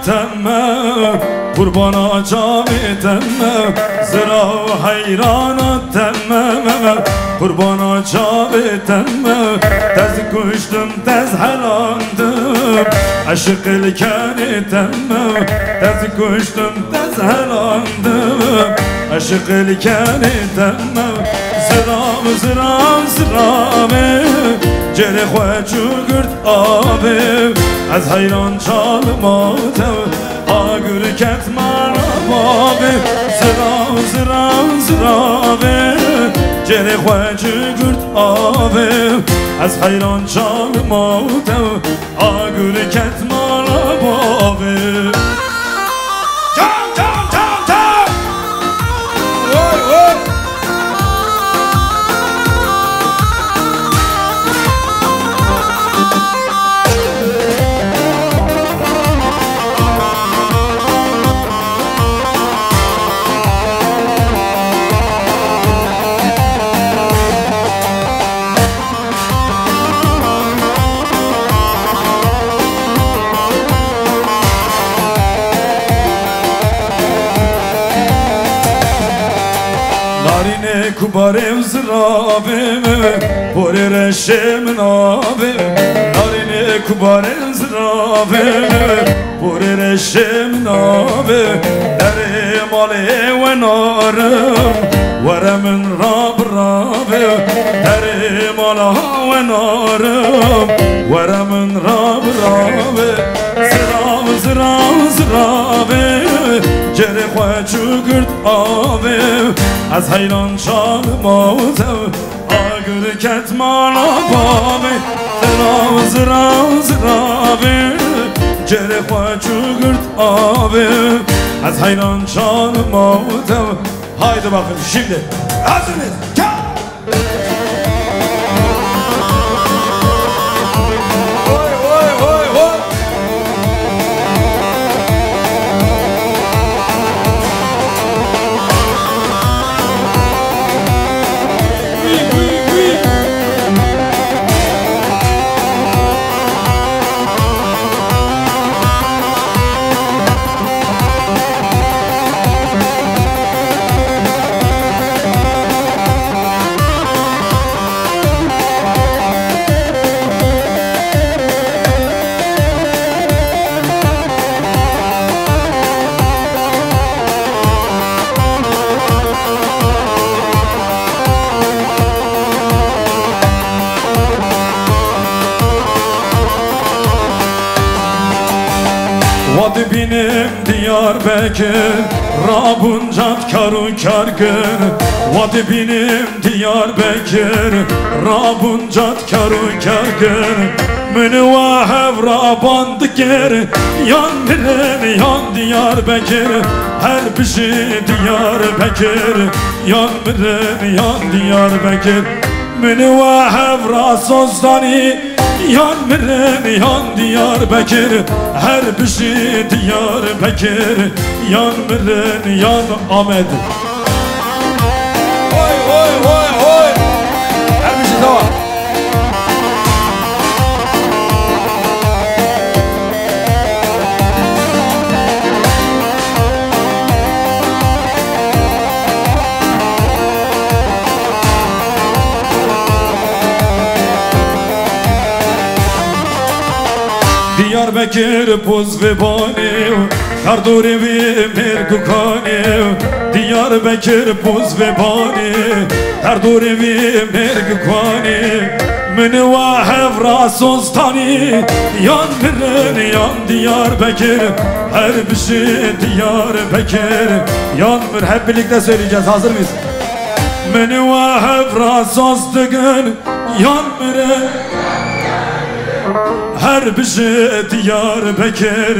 تمه قربانا جامی تمه زرا حیرانا تمه قربانا جامی تمه تز کشتم تز هلاندم عشق الکنی تمه تز کشتم تز هلاندم عشق الکنی تمه زرام زرام زرامه جره خواه چو گرد آبه از حیران چالماتم آگر کتمان بابه زرام زرام زرامه جره خواه چو گرد آبه از حیران چالماتم آگر کتمان بابه kubarem zrabem pore reşem nabem narine kubarem zrabem pore reşem nabem dere male ve narım veremin rab rabem dere mala ve narım veremin rab rabem zram zram zrabem جره خواه چو گرد آبه از حیران چالماتم آگر کتمان آبامه زرام زرام زرامه جره خواه چو گرد آبه از حیران چالماتم haydi bakın şimdi hazırız Vadi benim Diyarbakır Rabuncat karu kargın Vadi benim Diyarbakır Rabuncat karu kargın Münva hevra bandıker Yan birin yan Diyarbakır Her bir şey Diyarbakır Yan birin yan Diyarbakır Münva hevra sozdanı yan miren yan Diyarbakır her bir şey Diyarbakır yan miren yan Ahmet oy oy oy oy her bir şey tamam Diyarbakır poz ve bani Karduri ve mergukani Diyarbakır poz ve bani Karduri ve mergukani Münva hevra soztani Yan birin yan Diyarbakır Her bir şey Diyarbakır Yan bir hep birlikte söyleyeceğiz hazır mıyız? Münva hevra soztugun Yan birin her bir şey Diyarbakır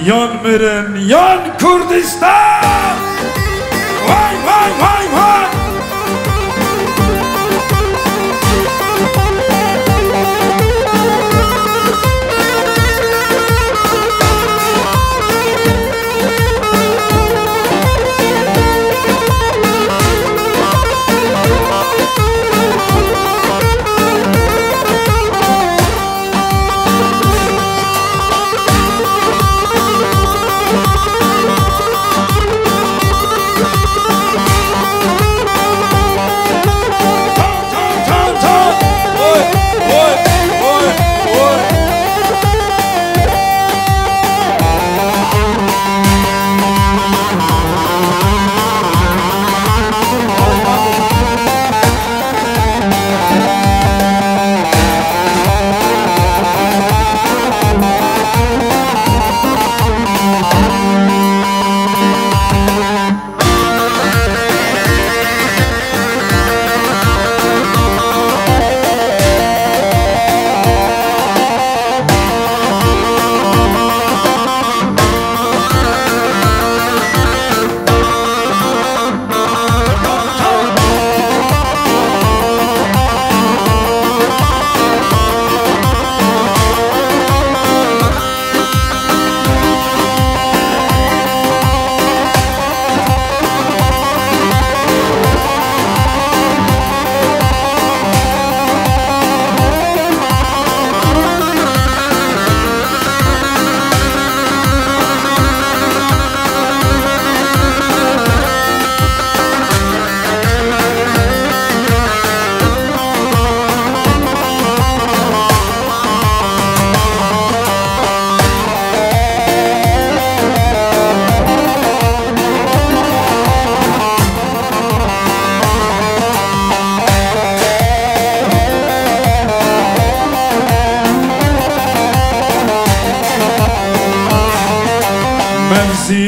yan mirin yan Kürdistan vay vay vay vay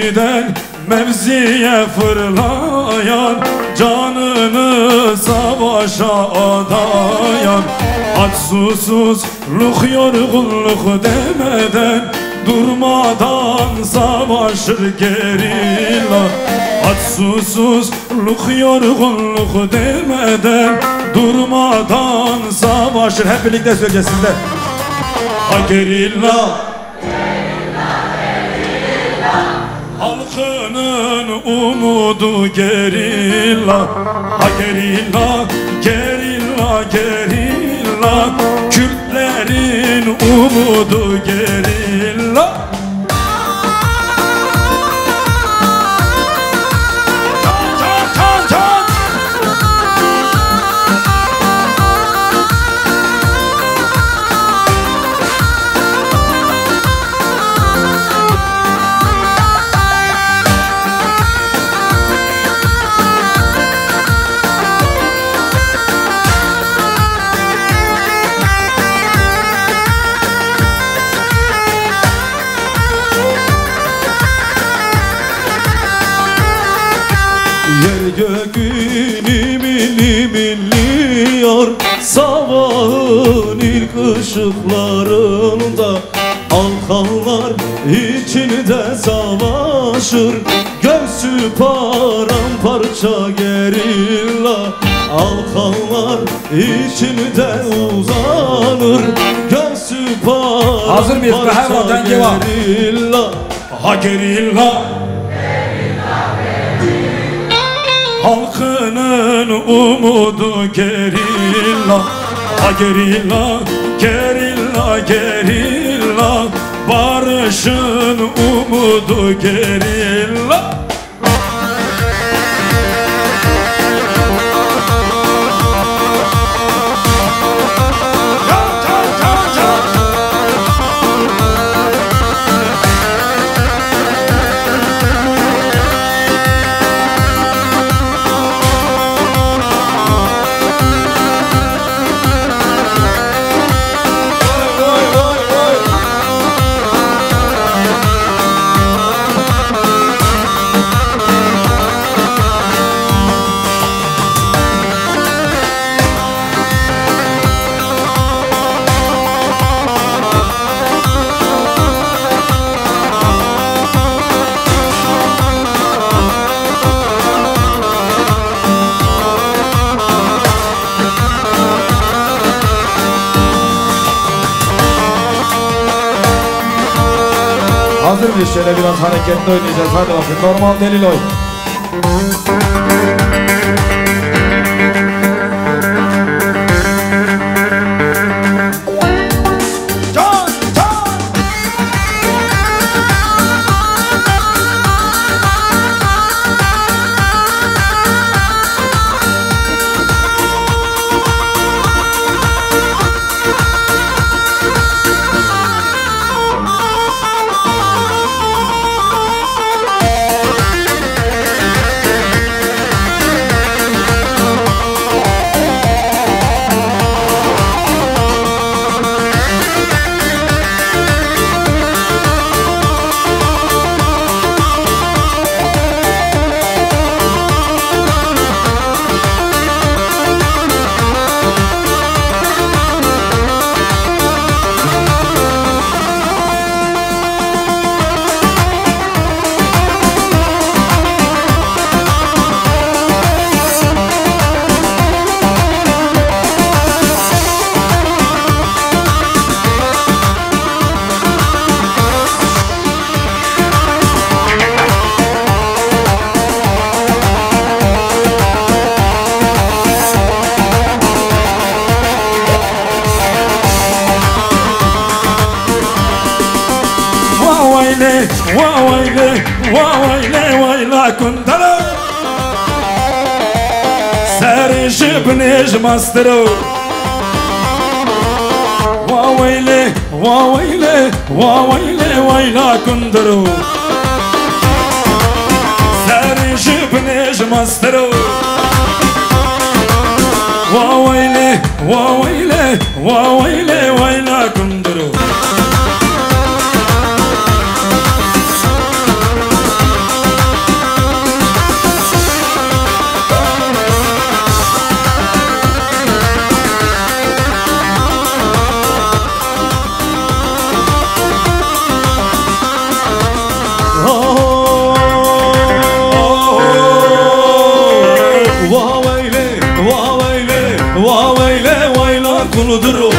Mevkiden mevziye fırlayan, canını savaşa adayan, aç susuzluk yorgunluk demeden durmadan savaşır gerilla. Aç susuzluk yorgunluk demeden durmadan savaşır. Hep birlikte söyleyeceğiz sizler. Ha gerilla, halkının umudu gerilla. Ha gerilla, gerilla, gerilla, Kürtlerin umudu gerilla. Gökün milli milliyor, sabahın ilk ışıklarında Alkanlar içinde savaşır, göğsü paramparça gerilla. Alkanlar içinde uzanır, göğsü paramparça gerilla. Ha gerilla, halkının umudu gerilla. Ha gerilla, gerilla, gerilla, barışın umudu gerilla. Hazır mıyız? Şöyle biraz hareketli oynayacağız. Hadi bakın. Normal delil oy. وويلي وويلي ويلا كندلو ساري جبنيج ماسترو وويلي وويلي وويلي ويلا كندلو ساري جبنيج ماسترو وويلي وويلي وويلي ويلا كندلو kuludur o.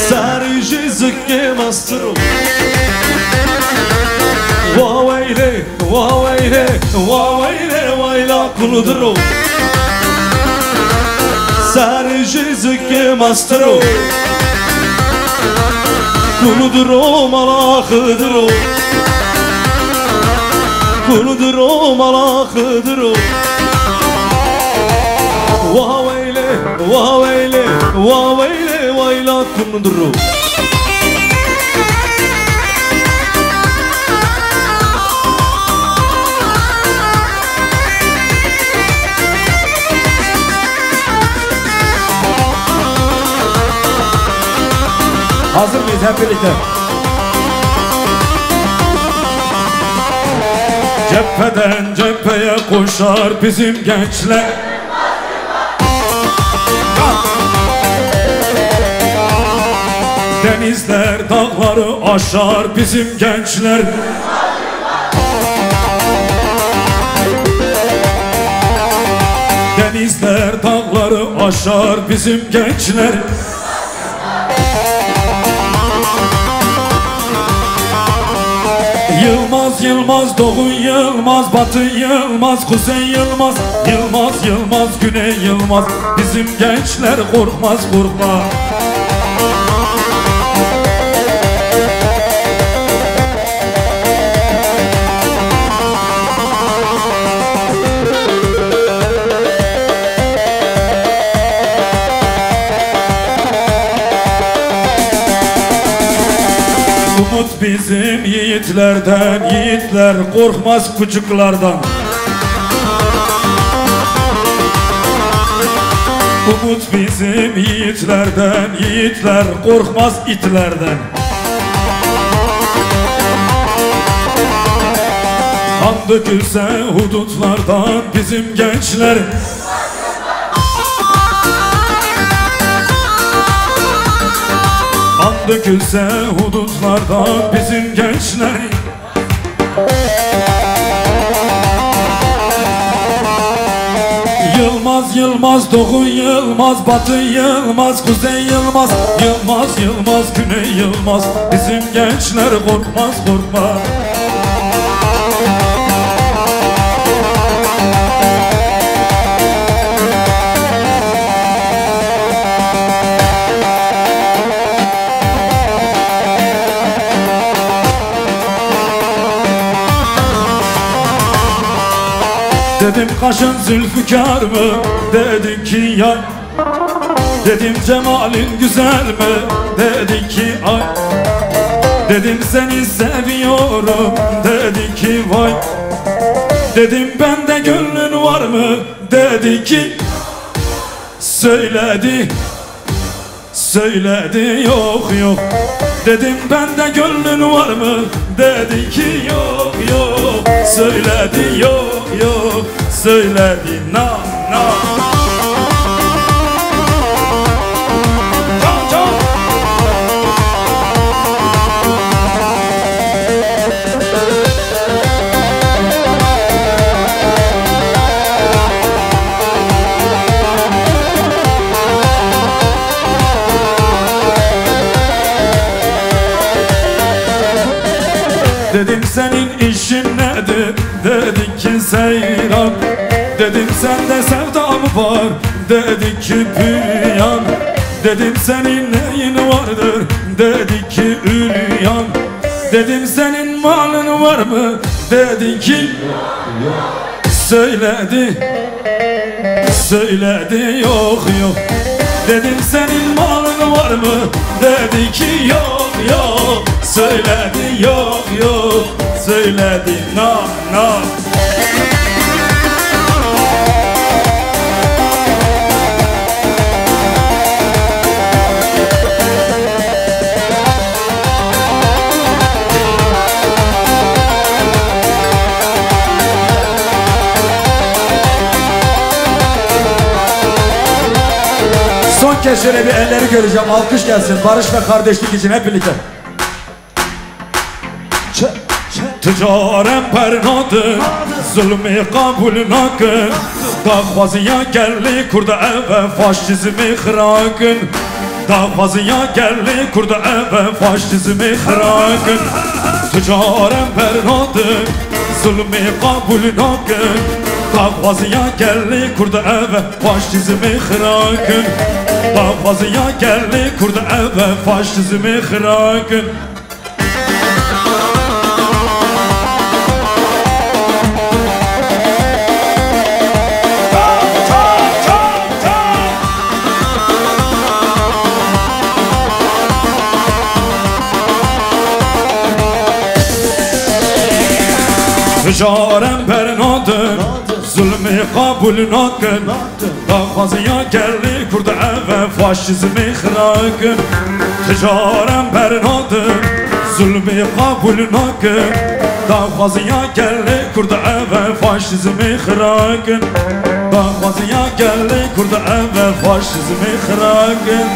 Sarıcı zıkke mastır o. Vaveyle, vaveyle, vaveyle, vayla kuludur o. Sarıcı zıkke mastır o. Kuludur o, malakıdır o. Kuludur o, malakıdır o. Vaveyle, vaveyle, vaveyle, vayla kuludur o. Hazır mıyız hep birlikte? Cepheden cepheye koşar bizim gençler. Denizler dağları aşar bizim gençler. Denizler dağları aşar bizim gençler. Yılmaz Yılmaz, Doğu Yılmaz, Batı Yılmaz, Kuzey Yılmaz, Yılmaz Yılmaz, Güney Yılmaz. Bizim gençler korkmaz korkmaz. Umut bizim yiğitlerden, yiğitler korkmaz küçüklerden. Umut bizim yiğitlerden, yiğitler korkmaz itlerden. Kan dökülse hudutlardan bizim gençler. Kan dökülse hudutlardan bizim gençler. Yılmaz Yılmaz, Doğu Yılmaz, Batı Yılmaz, Kuzey Yılmaz, Yılmaz Yılmaz, Güney Yılmaz. Bizim gençler korkmaz korkmaz. Dedim kaşın zülfikar mı? Dedi ki ya. Dedim cemalin güzel mi? Dedi ki ay. Dedim seni seviyorum. Dedi ki vay. Dedim bende gönlün var mı? Dedi ki söyledi. Söyledi yok yok. Dedim bende gönlün var mı? Dedi ki yok yok. Söyledi yok yok. Söyledi na na. Can can. Dedim senin işin nedir? Dedi ki seyran. Dedim sende sevda mı var? Dedi ki büyüyan. Dedim senin neyin vardır? Dedi ki üryan. Dedim senin malın var mı? Dedi ki söyledi. Söyledi yok yok. Dedim senin malın var mı? Dedi ki yok yok. Söyledi yok yok. Söyledi na na. Son kez şöyle bir elleri göreceğim. Alkış gelsin. Barış ve kardeşlik için hep birlikte. Çek çek. Ticarem pernadı zulmü kabul nakın Dağvazıya gelli kurda eve faşizmi xırakın Dağvazıya gelli kurda eve faşizmi xırakın Ticarem pernadı zulmü kabul nakın Dağvazıya gelli kurda eve faşizmi xırakın Dağvazıya gelli kurda eve faşizmi xırakın Ticarem pernadı zulmü kabul nakın Dağvazıya geldi kurda eve faşizmi xırakın Ticarem pernadı zulmü kabul nakın Dağvazıya geldi kurda eve faşizmi xırakın Dağvazıya geldi kurda eve faşizmi xırakın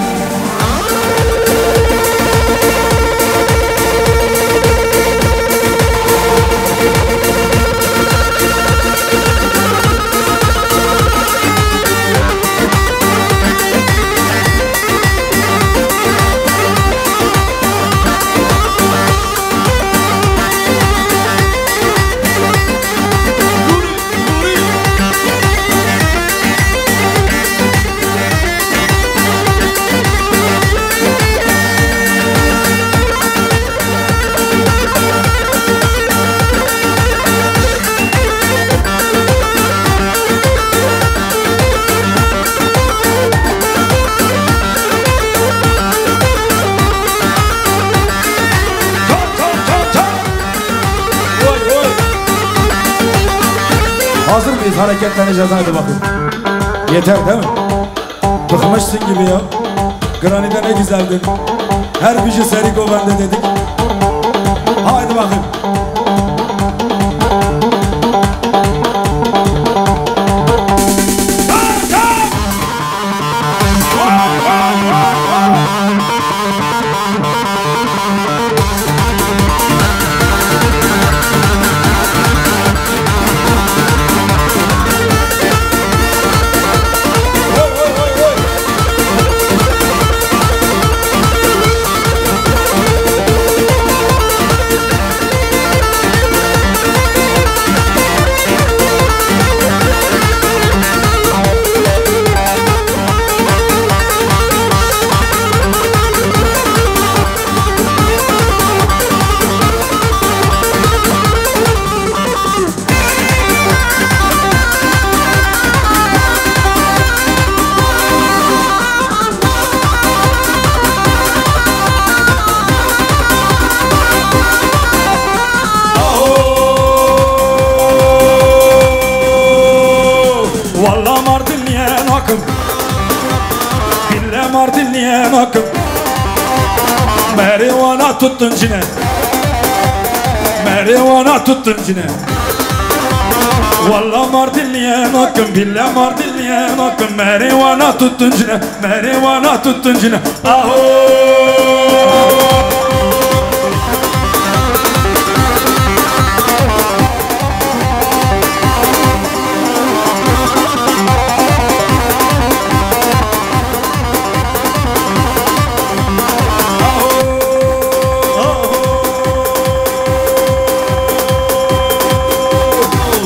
Hazır mıyız? Hareketleneceğiz, hadi bakın. Yeter değil mi? Bıkmışsın gibi ya. Granide ne güzeldi. Her bir şey Seriko bende dedik. Haydi bakın. Valla Mardinliyen akım Bille Mardinliyen akım Merivana tuttun cine Merivana tuttun cine Valla Mardinliyen akım Bille Mardinliyen akım Merivana tuttun cine Merivana tuttun cine Aho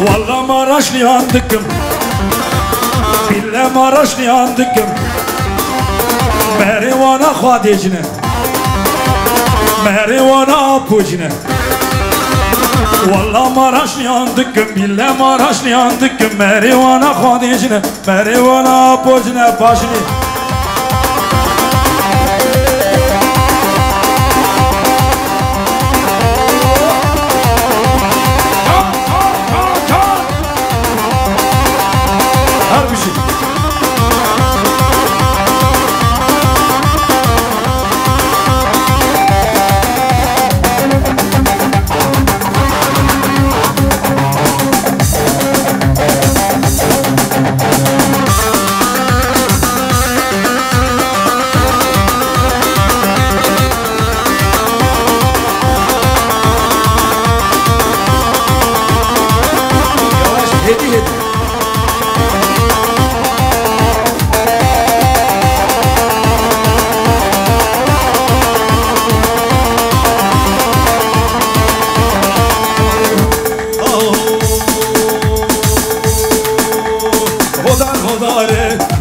Valla Maraşlıyan dıkkım Bille Maraşlıyan dıkkım Merivana xwadecine Merivana apucine Valla Maraşlıyan dıkkım Bille Maraşlıyan dıkkım Merivana xwadecine Merivana apucine başını Her bir şey.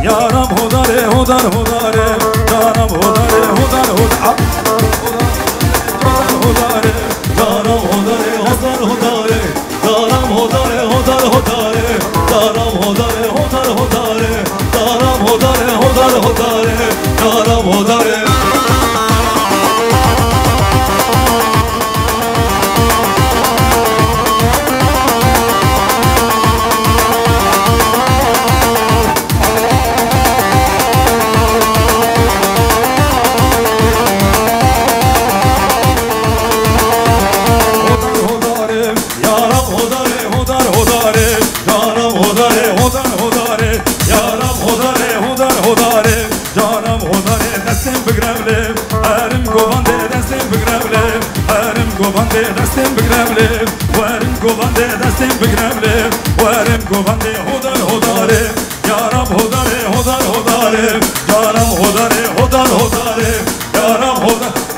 yaram hodare hodar hodare yaram hodare hodar hodar hodare Yaram hodare hodar hodare Yaram hodare hodar hodare Yaram hodare hodar hodare Yaram hodare hodar hodare Yaram hodare Govande dastem begrevle, varim govande dastem begrevle, varim govande hodar hodare, yaram hodare hodar hodare, yaram hodare hodar hodare, yaram hodar.